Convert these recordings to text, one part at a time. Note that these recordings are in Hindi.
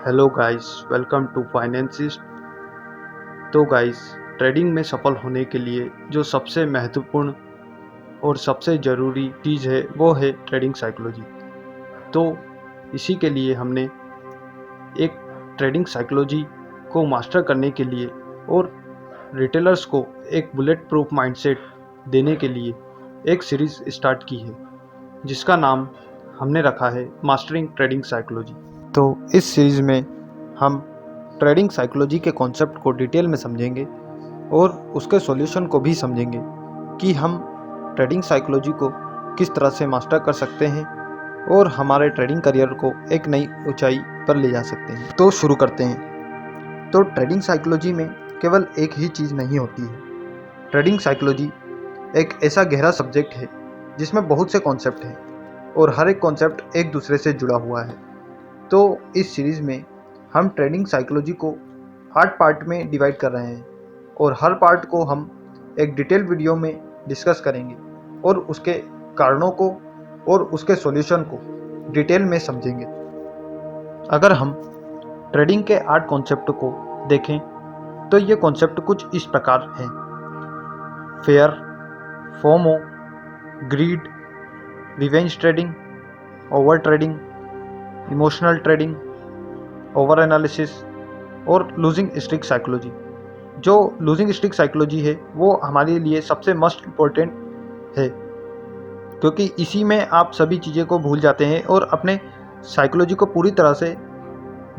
Hello guys, welcome to Financist. तो गाइस, ट्रेडिंग में सफल होने के लिए जो सबसे महत्वपूर्ण और सबसे ज़रूरी चीज़ है वो है ट्रेडिंग साइकोलॉजी। तो इसी के लिए हमने एक ट्रेडिंग साइकोलॉजी को मास्टर करने के लिए और रिटेलर्स को एक बुलेट प्रूफ माइंडसेट देने के लिए एक सीरीज़ स्टार्ट की है, जिसका नाम हमने रखा है मास्टरिंग ट्रेडिंग साइकोलॉजी। तो इस सीरीज़ में हम ट्रेडिंग साइकोलॉजी के कॉन्सेप्ट को डिटेल में समझेंगे और उसके सॉल्यूशन को भी समझेंगे कि हम ट्रेडिंग साइकोलॉजी को किस तरह से मास्टर कर सकते हैं और हमारे ट्रेडिंग करियर को एक नई ऊंचाई पर ले जा सकते हैं। तो शुरू करते हैं। तो ट्रेडिंग साइकोलॉजी में केवल एक ही चीज़ नहीं होती है। ट्रेडिंग साइकोलॉजी एक ऐसा गहरा सब्जेक्ट है जिसमें बहुत से कॉन्सेप्ट हैं और हर एक कॉन्सेप्ट एक दूसरे से जुड़ा हुआ है। तो इस सीरीज़ में हम ट्रेडिंग साइकोलॉजी को 8 पार्ट में डिवाइड कर रहे हैं और हर पार्ट को हम एक डिटेल वीडियो में डिस्कस करेंगे और उसके कारणों को और उसके सॉल्यूशन को डिटेल में समझेंगे। अगर हम ट्रेडिंग के 8 कॉन्सेप्ट को देखें तो ये कॉन्सेप्ट कुछ इस प्रकार हैं: fear, FOMO, greed, revenge trading, over trading, emotional trading, over analysis और लूजिंग स्ट्रिक साइकोलॉजी। जो लूजिंग स्ट्रिक साइकोलॉजी है वो हमारे लिए सबसे मस्ट इम्पोर्टेंट है, क्योंकि इसी में आप सभी चीज़ें को भूल जाते हैं और अपने साइकोलॉजी को पूरी तरह से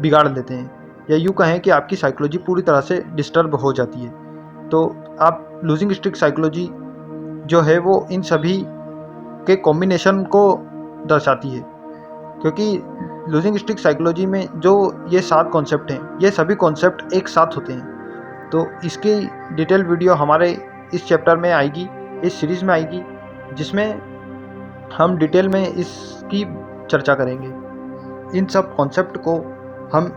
बिगाड़ लेते हैं, या यूँ कहें कि आपकी साइकोलॉजी पूरी तरह से डिस्टर्ब हो जाती है। तो आप लूजिंग स्ट्रिक साइकोलॉजी जो है वो इन सभी के कॉम्बिनेशन को दर्शाती है, क्योंकि लूजिंग स्ट्रिक साइकोलॉजी में जो ये 7 कॉन्सेप्ट हैं, ये सभी कॉन्सेप्ट एक साथ होते हैं। तो इसकी डिटेल वीडियो हमारे इस चैप्टर में आएगी, इस सीरीज़ में आएगी, जिसमें हम डिटेल में इसकी चर्चा करेंगे। इन सब कॉन्सेप्ट को हम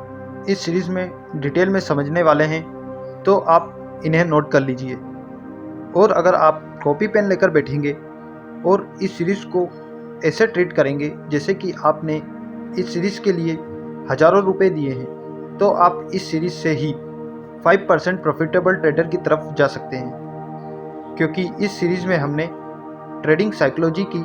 इस सीरीज़ में डिटेल में समझने वाले हैं, तो आप इन्हें नोट कर लीजिए। और अगर आप कॉपी पेन लेकर बैठेंगे और इस सीरीज़ को ऐसे ट्रीट करेंगे जैसे कि आपने इस सीरीज़ के लिए हज़ारों रुपए दिए हैं, तो आप इस सीरीज़ से ही 5% प्रॉफिटेबल ट्रेडर की तरफ जा सकते हैं, क्योंकि इस सीरीज़ में हमने ट्रेडिंग साइकोलॉजी की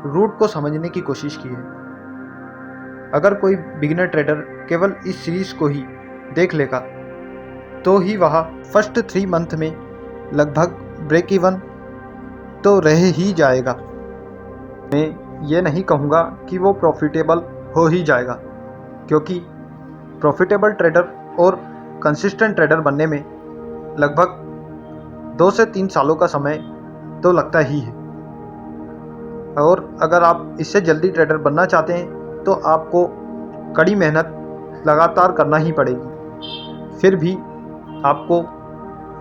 रूट को समझने की कोशिश की है। अगर कोई बिगिनर ट्रेडर केवल इस सीरीज़ को ही देख लेगा तो ही वह फर्स्ट 3 मंथ में लगभग ब्रेक इवन तो रह ही जाएगा। मैं ये नहीं कहूँगा कि वो प्रॉफिटेबल हो ही जाएगा, क्योंकि प्रॉफिटेबल ट्रेडर और कंसिस्टेंट ट्रेडर बनने में लगभग 2 से 3 सालों का समय तो लगता ही है। और अगर आप इससे जल्दी ट्रेडर बनना चाहते हैं तो आपको कड़ी मेहनत लगातार करना ही पड़ेगी। फिर भी आपको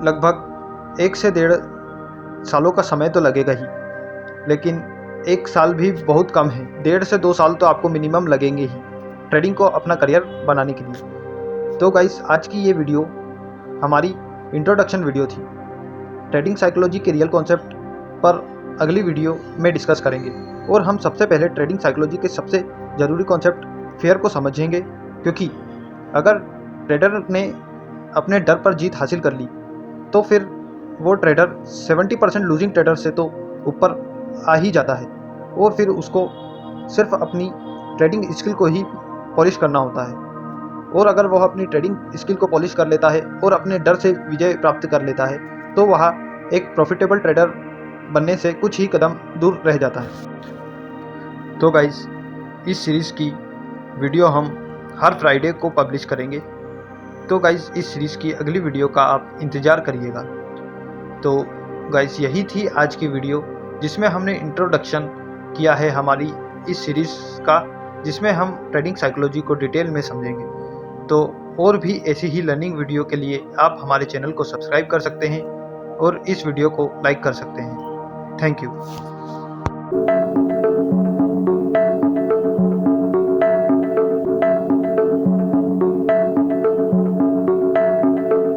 लगभग 1 से 1.5 सालों का समय तो लगेगा ही, लेकिन 1 साल भी बहुत कम है। 1.5 से 2 साल तो आपको मिनिमम लगेंगे ही ट्रेडिंग को अपना करियर बनाने के लिए। तो गाइस, आज की ये वीडियो हमारी इंट्रोडक्शन वीडियो थी। ट्रेडिंग साइकोलॉजी के रियल कॉन्सेप्ट पर अगली वीडियो में डिस्कस करेंगे, और हम सबसे पहले ट्रेडिंग साइकोलॉजी के सबसे ज़रूरी कॉन्सेप्ट फेयर को समझेंगे, क्योंकि अगर ट्रेडर ने अपने डर पर जीत हासिल कर ली तो फिर वो ट्रेडर 70% लूजिंग ट्रेडर से तो ऊपर आ ही जाता है, और फिर उसको सिर्फ अपनी ट्रेडिंग स्किल को ही पॉलिश करना होता है। और अगर वह अपनी ट्रेडिंग स्किल को पॉलिश कर लेता है और अपने डर से विजय प्राप्त कर लेता है, तो वह एक प्रॉफिटेबल ट्रेडर बनने से कुछ ही कदम दूर रह जाता है। तो गाइस, इस सीरीज़ की वीडियो हम हर फ्राइडे को पब्लिश करेंगे। तो गाइस, इस सीरीज़ की अगली वीडियो का आप इंतज़ार करिएगा। तो गाइस, यही थी आज की वीडियो, जिसमें हमने इंट्रोडक्शन किया है हमारी इस सीरीज़ का, जिसमें हम ट्रेडिंग साइकोलॉजी को डिटेल में समझेंगे। तो और भी ऐसी ही लर्निंग वीडियो के लिए आप हमारे चैनल को सब्सक्राइब कर सकते हैं और इस वीडियो को लाइक कर सकते हैं। Thank you.